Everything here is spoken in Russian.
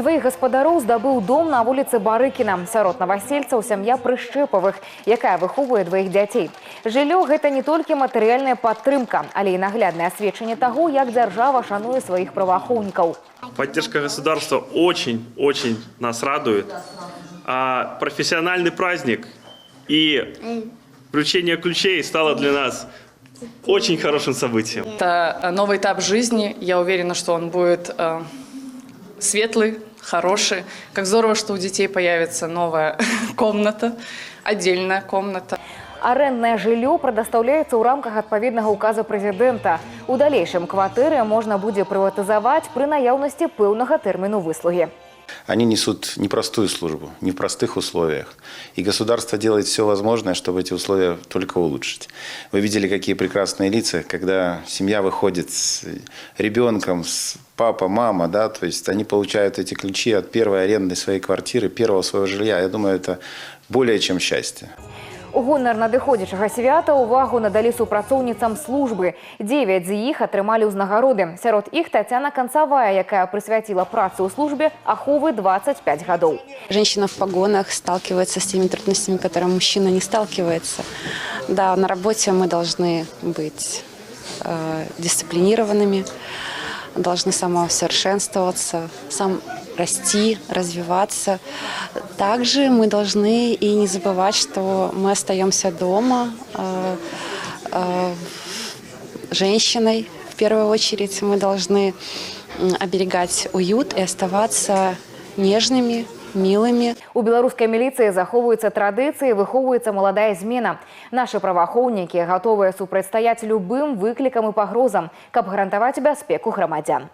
Своих гаспадароў здабыў дом на улице Барыкіна. Сярод навасельцаў сям'я Прышчэпавых, якая выхоўвае двоих дзяцей. Жыллё – гэта не толькі матэрыяльная падтрымка, але і нагляднае сведчанне таго, як дзяржава шануе сваіх праваахоўнікаў. Поддержка государства очень нас радует. А профессиональный праздник и вручение ключей стало для нас очень хорошим событием. Это новый этап жизни. Я уверена, что он будет светлый, хороший. Как здорово, что у детей появится новая комната, отдельная комната. Арендное жыллё предоставляется ў рамках адпаведнага указа прэзідэнта. У далейшым кватэры можна будзе прыватызаваць пры наяўнасці пэўнага тэрміну выслугі. Они несут непростую службу, не в простых условиях. И государство делает все возможное, чтобы эти условия только улучшить. Вы видели, какие прекрасные лица, когда семья выходит с ребенком, с папа, мама, да, то есть они получают эти ключи от первой арендной своей квартиры, первого своего жилья. Я думаю, это более чем счастье. У гонар надыходзячага свята увагу надалі супрацоўніцам службы. 9 з іх атрымалі ўзнагароды. Сярод іх Татьяна Концавая, якая прысвяціла працу ў службе аховы 25 гадоў. Женщина в погонах сталкивается с теми трудностями, которыми мужчина не сталкивается. Да, на работе мы должны быть дисциплинированными, должны самоусовершенствоваться, расти, развиваться. Также мы должны и не забывать, что мы остаемся дома женщиной. В первую очередь мы должны оберегать уют и оставаться нежными, милыми. У беларускай міліцыі захоўваюцца традыцыі, выхоўваецца маладая змена. Нашы праваахоўнікі гатовыя супрацьстаяць любым выклікам і пагрозам, каб гарантаваць бяспеку грамадзян.